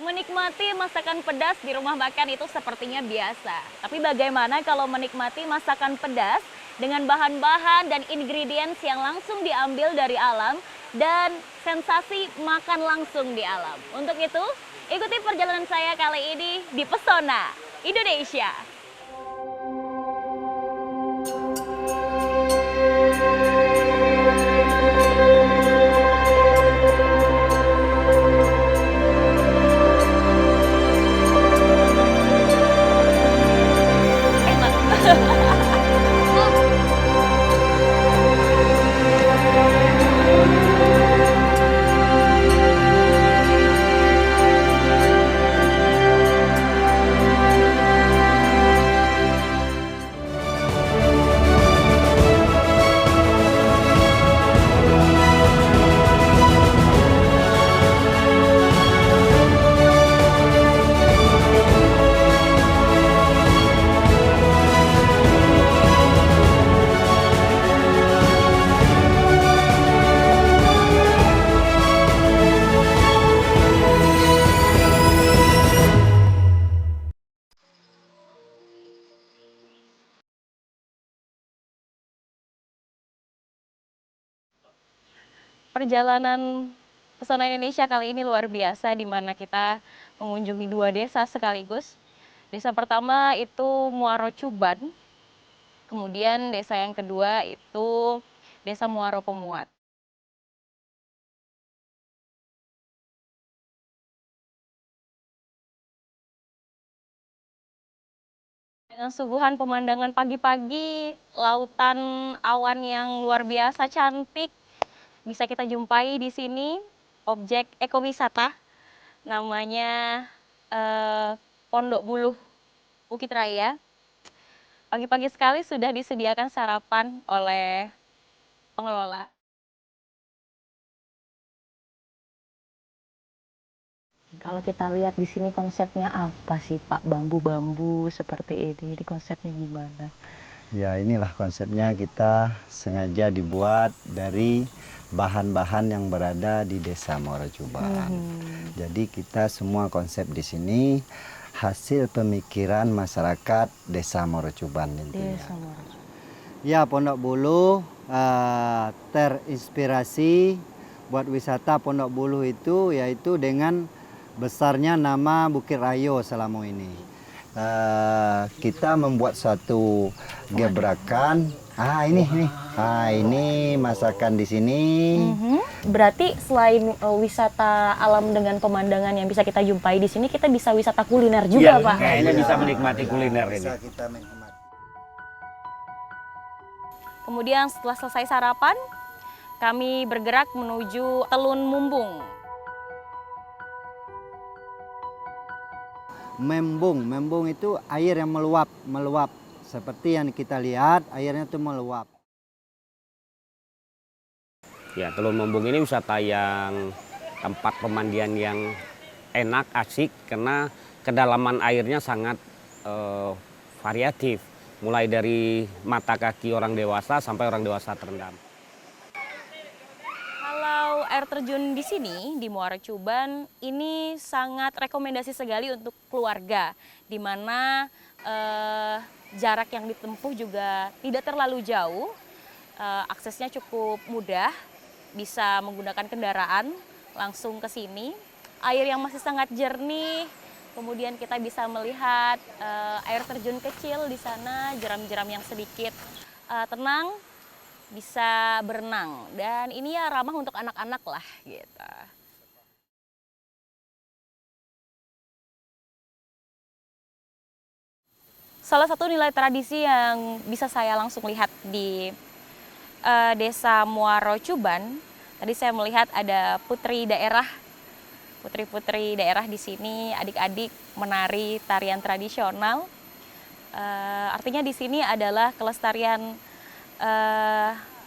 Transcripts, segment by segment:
Menikmati masakan pedas di rumah makan itu sepertinya biasa. Tapi bagaimana kalau menikmati masakan pedas dengan bahan-bahan dan ingredients yang langsung diambil dari alam dan sensasi makan langsung di alam. Untuk itu, ikuti perjalanan saya kali ini di Pesona Indonesia. Perjalanan Pesona Indonesia kali ini luar biasa, di mana kita mengunjungi dua desa sekaligus. Desa pertama itu Muaro Cuban, kemudian desa yang kedua itu Desa Muaro Pemuat. Dengan suguhan pemandangan pagi-pagi, lautan awan yang luar biasa cantik, bisa kita jumpai di sini objek ekowisata namanya Pondok Buluh Bukit Raya. Pagi-pagi sekali sudah disediakan sarapan oleh pengelola. Kalau kita lihat di sini konsepnya apa sih Pak? Bambu-bambu seperti ini konsepnya gimana? Ya, inilah konsepnya, kita sengaja dibuat dari bahan-bahan yang berada di Desa Muaro Cuban. Jadi kita semua konsep di sini hasil pemikiran masyarakat Desa Muaro Cuban intinya. Desa Muaro Cuban. Ya, Pondok Buluh terinspirasi buat wisata Pondok Buluh itu yaitu dengan besarnya nama Bukit Rayo selama ini. Kita membuat suatu gebrakan. Ini masakan di sini. Berarti selain wisata alam dengan pemandangan yang bisa kita jumpai di sini, kita bisa wisata kuliner juga, Pak. Kayaknya bisa menikmati kuliner ini. Bisa kita menikmati. Kemudian setelah selesai sarapan, kami bergerak menuju Telun Mumbung. Membung itu air yang meluap. Seperti yang kita lihat, airnya itu meluap. Ya, Telun Mumbung ini wisata yang tempat pemandian yang enak, asik, karena kedalaman airnya sangat variatif. Mulai dari mata kaki orang dewasa sampai orang dewasa terendam. Kalau air terjun di sini, di Muaro Cuban, ini sangat rekomendasi sekali untuk keluarga, di mana jarak yang ditempuh juga tidak terlalu jauh, aksesnya cukup mudah, bisa menggunakan kendaraan langsung ke sini. Air yang masih sangat jernih, kemudian kita bisa melihat air terjun kecil di sana, jeram-jeram yang sedikit tenang, bisa berenang, dan ini ya ramah untuk anak-anak lah gitu. Salah satu nilai tradisi yang bisa saya langsung lihat di Desa Muaro Cuban, tadi saya melihat ada putri-putri daerah di sini, adik-adik menari tarian tradisional. Artinya di sini adalah kelestarian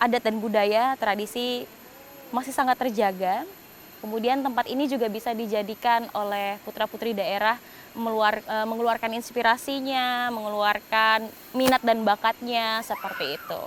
adat dan budaya, tradisi masih sangat terjaga. Kemudian tempat ini juga bisa dijadikan oleh putra-putri daerah mengeluarkan inspirasinya, mengeluarkan minat dan bakatnya, seperti itu.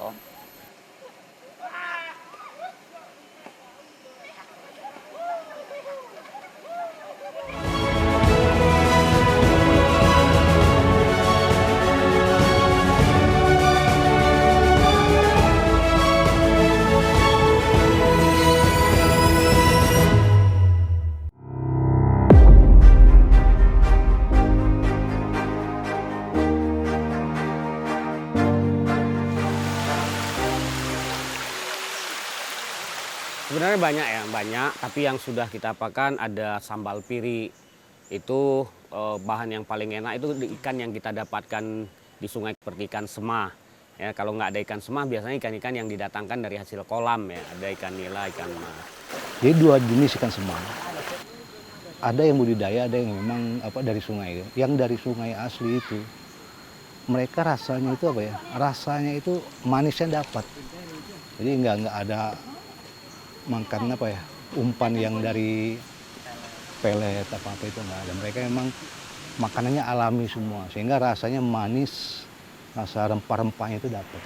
sebenarnya banyak ya, banyak. Tapi yang sudah kita apakan ada sambal piri. Itu bahan yang paling enak itu ikan yang kita dapatkan di sungai seperti ikan sema. Ya, kalau nggak ada ikan sema biasanya ikan-ikan yang didatangkan dari hasil kolam ya. Ada ikan nila, ikan mas. Jadi 2 jenis ikan sema. Ada yang budidaya, ada yang memang dari sungai. Yang dari sungai asli itu mereka rasanya itu apa ya? Rasanya itu manisnya dapat. Jadi nggak ada makan umpan yang dari pelet apa itu nggak ada. Mereka memang makanannya alami semua sehingga rasanya manis, rasa rempah-rempahnya itu dapat.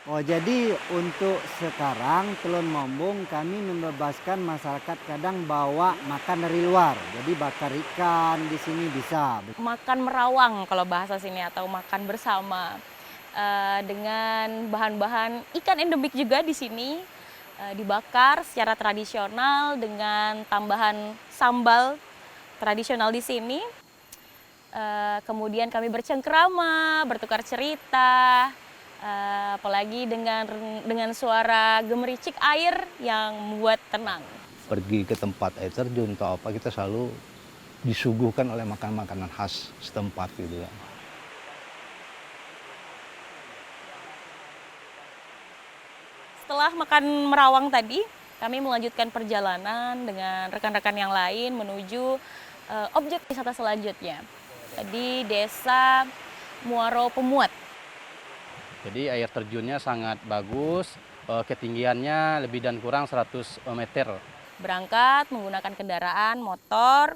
Oh, jadi untuk sekarang Telon Mombong kami membebaskan masyarakat kadang bawa makan dari luar. Jadi bakar ikan di sini bisa. Makan merawang kalau bahasa sini atau makan bersama dengan bahan-bahan ikan endemik juga di sini dibakar secara tradisional dengan tambahan sambal tradisional di sini. Kemudian kami bercengkrama, bertukar cerita. Apalagi dengan suara gemericik air yang membuat tenang. Pergi ke tempat air terjun atau apa kita selalu disuguhkan oleh makanan-makanan khas setempat gitu kan. Setelah makan merawang tadi, kami melanjutkan perjalanan dengan rekan-rekan yang lain menuju objek wisata selanjutnya. Tadi Desa Muaro Pemuat. Jadi air terjunnya sangat bagus, ketinggiannya lebih dan kurang 100 meter. Berangkat menggunakan kendaraan motor,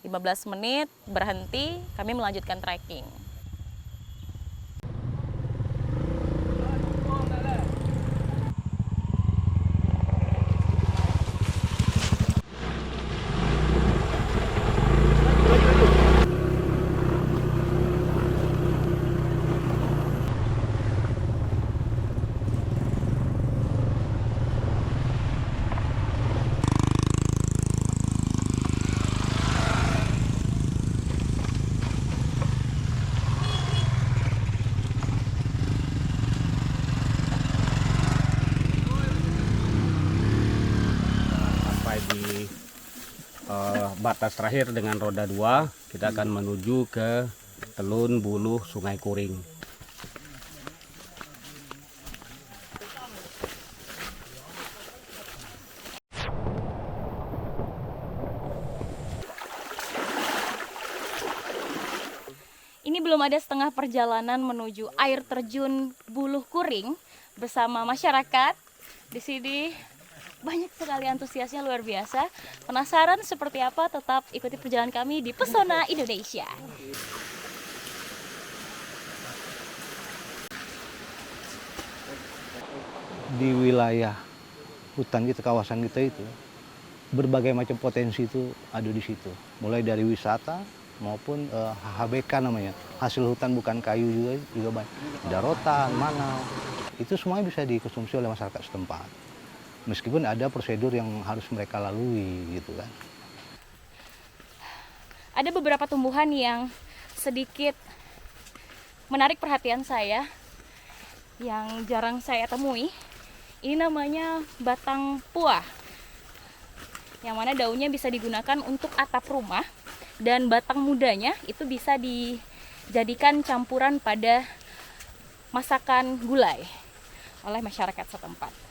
15 menit berhenti, kami melanjutkan trekking. Di batas terakhir dengan roda 2 kita akan menuju ke Telun Buluh Sungai Kuring. Ini belum ada setengah perjalanan menuju air terjun Buluh Kuring bersama masyarakat. Di sini banyak sekali antusiasnya, luar biasa. Penasaran seperti apa? Tetap ikuti perjalanan kami di Pesona Indonesia. Di wilayah hutan kita, kawasan kita itu berbagai macam potensi itu ada di situ. Mulai dari wisata maupun HBK namanya, hasil hutan bukan kayu juga banyak. Ada rotan, manau, itu semuanya bisa dikonsumsi oleh masyarakat setempat. Meskipun ada prosedur yang harus mereka lalui gitu kan. Ada beberapa tumbuhan yang sedikit menarik perhatian saya, yang jarang saya temui. Ini namanya batang puah, yang mana daunnya bisa digunakan untuk atap rumah, dan batang mudanya itu bisa dijadikan campuran pada masakan gulai oleh masyarakat setempat.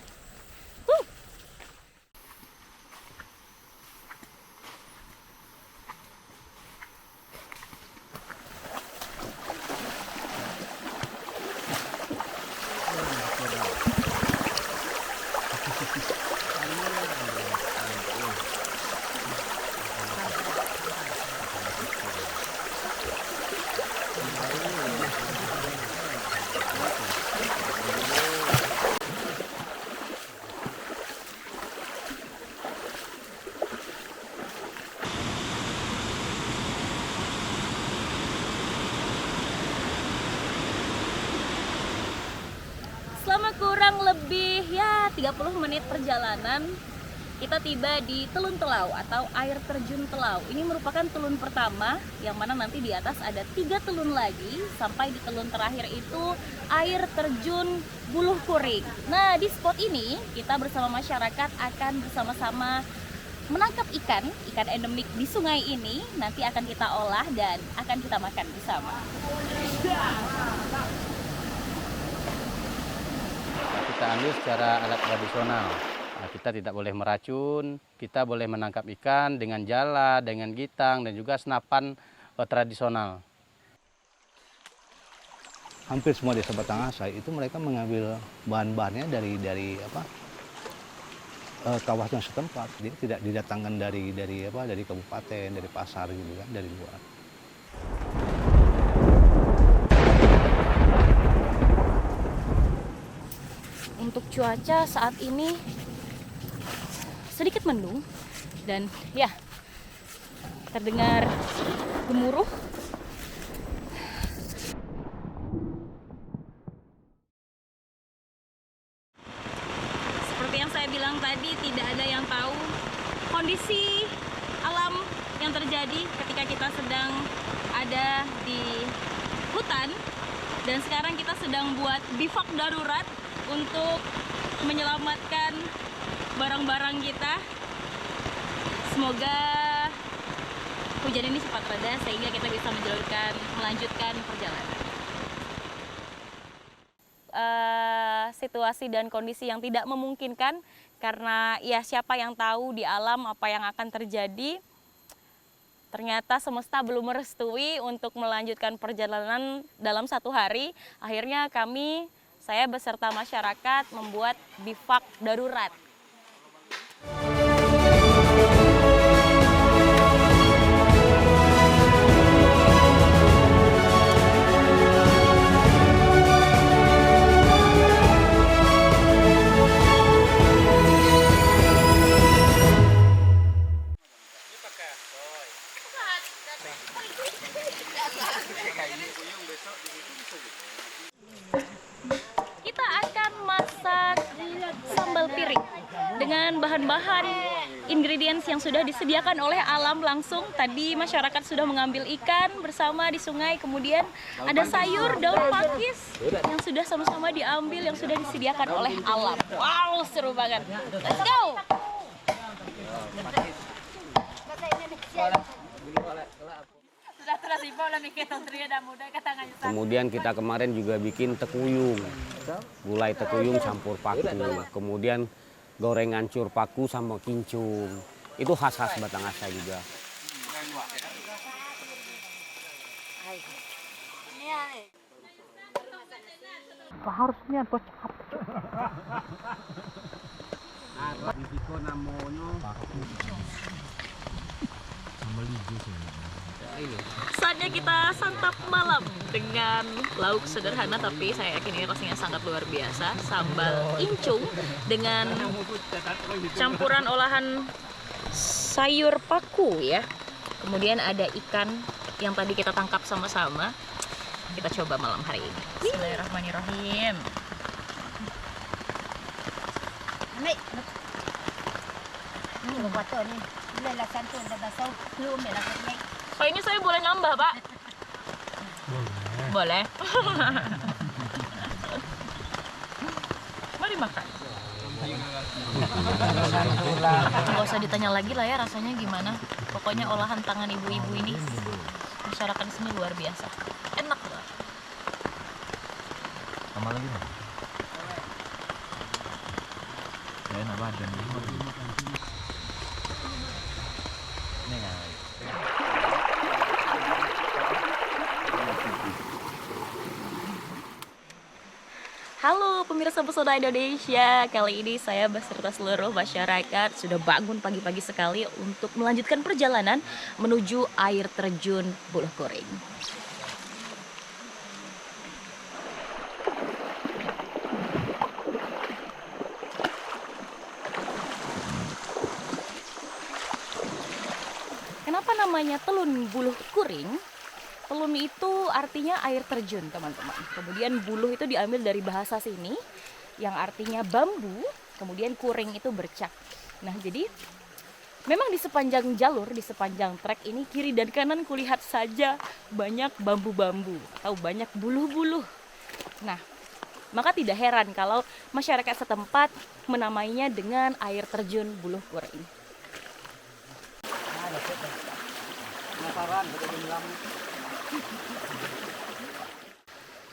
Selama kurang lebih 30 menit perjalanan, kita tiba di Telun Telau atau air terjun Telau. Ini merupakan telun pertama, yang mana nanti di atas ada 3 telun lagi, sampai di telun terakhir itu air terjun Buluh Kuring. Nah, di spot ini kita bersama masyarakat akan bersama-sama menangkap ikan endemik di sungai ini. Nanti akan kita olah dan akan kita makan bersama. Kita ambil secara alat tradisional. Nah, kita tidak boleh meracun, kita boleh menangkap ikan dengan jala, dengan gitang, dan juga senapan tradisional. Hampir semua desa Batangasai itu mereka mengambil bahan-bahannya dari kawasan setempat. Jadi tidak didatangkan dari kabupaten, dari pasar gitu kan, dari luar. Untuk cuaca saat ini sedikit mendung dan ya terdengar gemuruh. Seperti yang saya bilang tadi, tidak ada yang tahu kondisi alam yang terjadi ketika kita sedang ada di hutan, dan sekarang kita sedang buat bivak darurat untuk menyelamatkan barang-barang kita. Semoga hujan ini cepat reda sehingga kita bisa melanjutkan perjalanan. Situasi dan kondisi yang tidak memungkinkan, karena ya siapa yang tahu di alam apa yang akan terjadi. Ternyata semesta belum merestui untuk melanjutkan perjalanan dalam 1 hari. Akhirnya saya beserta masyarakat membuat bivak darurat. Kita akan masak sambal piring dengan bahan-bahan ingredients yang sudah disediakan oleh alam langsung. Tadi masyarakat sudah mengambil ikan bersama di sungai, kemudian ada sayur, daun pakis yang sudah sama-sama diambil, yang sudah disediakan oleh alam. Wow, seru banget. Let's go! Kemudian kita kemarin juga bikin tekuyung, gulai tekuyung campur paku, kemudian gorengan cur paku sama kincung. Itu khas-khas Batangasai juga. Harusnya Saatnya kita santap malam dengan lauk sederhana, tapi saya yakin ini rasanya sangat luar biasa. Sambal incung dengan campuran olahan sayur paku ya. Kemudian ada ikan yang tadi kita tangkap sama-sama. Kita coba malam hari ini. Bismillahirrahmanirrahim. Ini saya boleh nambah, Pak? Boleh. Mari makan. Gak usah ditanya lagi lah ya rasanya gimana. Pokoknya olahan tangan ibu-ibu ini, masyarakat di sini luar biasa. Enak banget. Tambah lagi nih. Ya enak badan. Ini kan. Halo pemirsa Pesona Indonesia, kali ini saya beserta seluruh masyarakat sudah bangun pagi-pagi sekali untuk melanjutkan perjalanan menuju air terjun Buluh Kuring. Kenapa namanya Telun Buluh Kuring? Telun itu artinya air terjun, teman-teman. Kemudian buluh itu diambil dari bahasa sini yang artinya bambu, kemudian kuring itu bercak. Nah, jadi memang di sepanjang jalur, di sepanjang trek ini kiri dan kanan kulihat saja banyak bambu-bambu atau banyak buluh-buluh. Nah, maka tidak heran kalau masyarakat setempat menamainya dengan air terjun Buluh Kuring.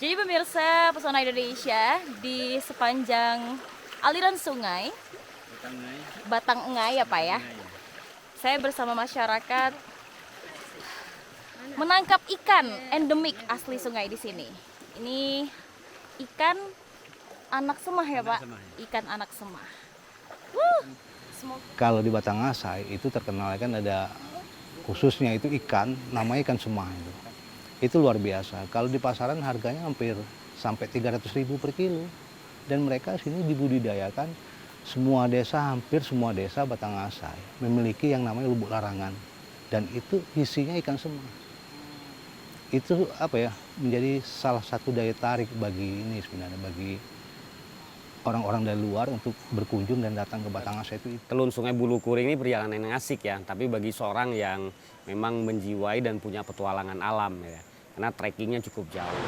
Jadi pemirsa Pesona Indonesia, di sepanjang aliran sungai Batang Engai ya Pak ya, saya bersama masyarakat menangkap ikan endemik asli sungai di sini. Ini ikan anak semah ya Pak? Ikan anak semah. Kalau di Batangasai itu terkenal kan ada khususnya itu ikan, namanya ikan semah itu. Itu luar biasa. Kalau di pasaran harganya hampir sampai 300.000 per kilo. Dan mereka sini dibudidayakan semua desa, hampir semua desa Batangasai memiliki yang namanya lubuk larangan. Dan itu isinya ikan semah. Itu apa ya, menjadi salah satu daya tarik bagi ini sebenarnya, bagi orang-orang dari luar untuk berkunjung dan datang ke Batangasai itu. Telun Sungai Buluh Kuring ini perjalanan yang asik ya, tapi bagi seorang yang memang menjiwai dan punya petualangan alam ya, karena trekkingnya cukup jauh.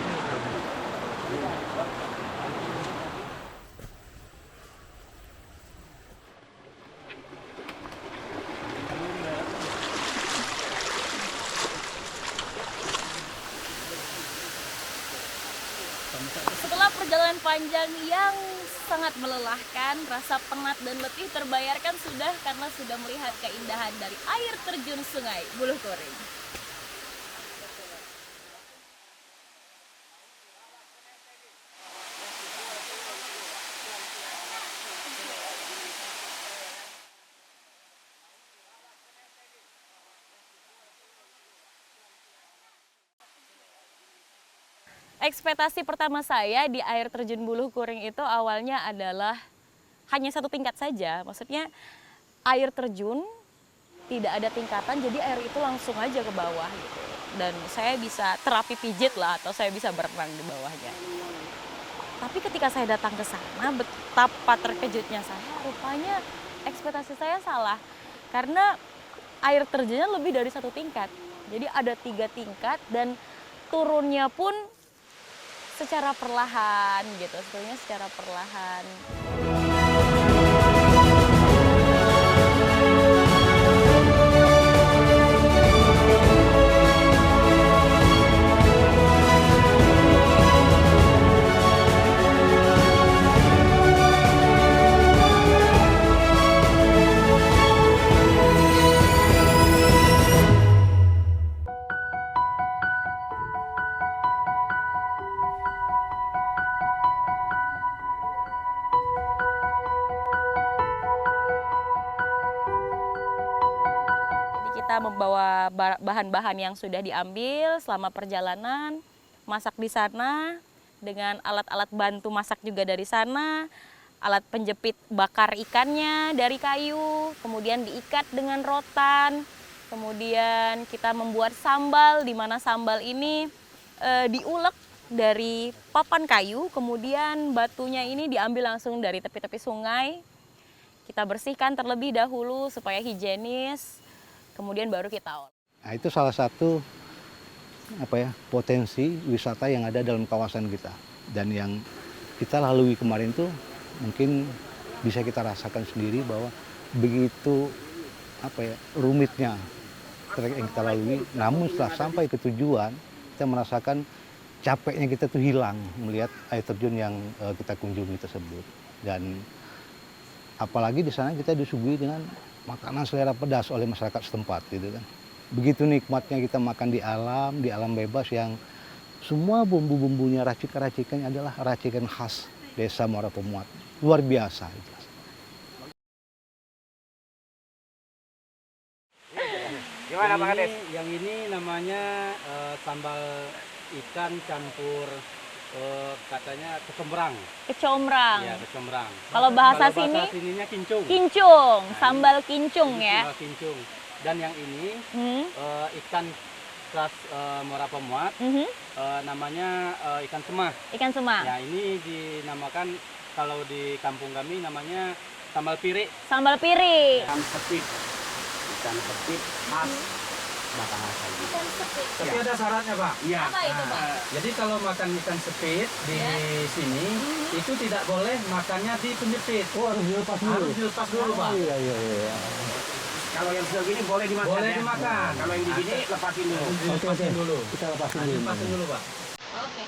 Setelah perjalanan panjang yang sangat melelahkan, rasa penat dan letih terbayarkan sudah karena sudah melihat keindahan dari air terjun Sungai Buluh Kuring. Ekspektasi pertama saya di air terjun Buluh Kuring itu awalnya adalah hanya satu tingkat saja. Maksudnya air terjun tidak ada tingkatan, jadi air itu langsung aja ke bawah gitu. Dan saya bisa terapi pijit lah, atau saya bisa berenang di bawahnya. Tapi ketika saya datang ke sana, betapa terkejutnya saya. Rupanya ekspektasi saya salah. Karena air terjunnya lebih dari satu tingkat. Jadi ada 3 tingkat dan turunnya pun secara perlahan gitu, sebetulnya secara perlahan. Kita membawa bahan-bahan yang sudah diambil selama perjalanan, masak di sana dengan alat-alat bantu masak juga dari sana, alat penjepit bakar ikannya dari kayu, kemudian diikat dengan rotan, kemudian kita membuat sambal, di mana sambal ini diulek dari papan kayu, kemudian batunya ini diambil langsung dari tepi-tepi sungai. Kita bersihkan terlebih dahulu supaya higienis. Kemudian baru kita olah. Nah, itu salah satu potensi wisata yang ada dalam kawasan kita. Dan yang kita lalui kemarin tuh mungkin bisa kita rasakan sendiri bahwa begitu rumitnya trek yang kita lalui. Namun setelah sampai ke tujuan, kita merasakan capeknya kita tuh hilang melihat air terjun yang kita kunjungi tersebut. Dan apalagi di sana kita disuguhi dengan makanan selera pedas oleh masyarakat setempat gitu kan. Begitu nikmatnya kita makan di alam bebas yang semua bumbu-bumbunya, racikan-racikannya adalah racikan khas Desa Muara Pemuat. Luar biasa itu. Gimana Pak Kades? Yang ini namanya sambal ikan campur katanya kecombrang. Kecombrang. Ya, kecombrang. Kalau bahasa sini? Sininya kincung. Kincung, sambal kincung ya. Sambal kincung. Dan yang ini ikan khas Muara Pemuat, namanya ikan semah. Ikan semah. Ya, ini dinamakan kalau di kampung kami namanya Sambal pirik, Sambal piring. ikan sepit. Ikan sepit khas Batang Asai. Tapi ada syaratnya, Pak. Iya. Apa itu, Pak? Jadi kalau makan ikan sepit di sini itu tidak boleh makannya di penjepit. Oh, harus dilepas dulu. Harus dilepas dulu, Pak. Iya, iya, iya. Kalau yang sudah gini boleh dimakan. Boleh ya? dimakan. Kalau yang di sini lepasin dulu. Dilepasin dulu. Kita lepasin dulu. Dilepasin dulu, Pak. Oke.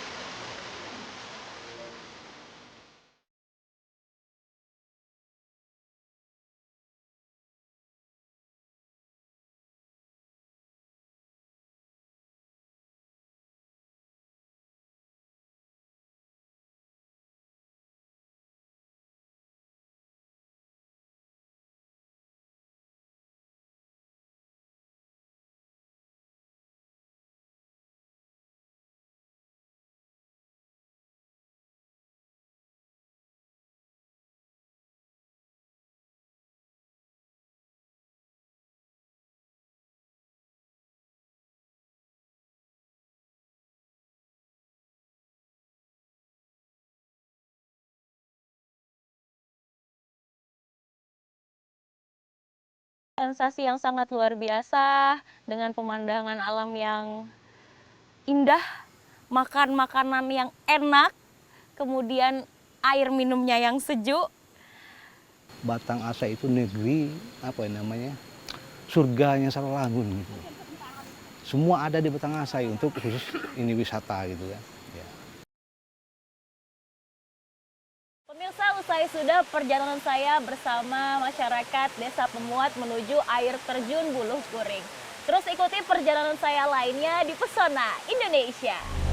Sensasi yang sangat luar biasa dengan pemandangan alam yang indah, makan makanan yang enak, kemudian air minumnya yang sejuk. Batang Asai itu negeri apa ya namanya? Surganya Saralangun gitu. Semua ada di Batang Asai untuk khusus ini wisata gitu kan. Ya. Pemirsa, usai sudah perjalanan saya bersama masyarakat Desa Pemuat menuju air terjun Buluh Kuring. Terus ikuti perjalanan saya lainnya di Pesona Indonesia.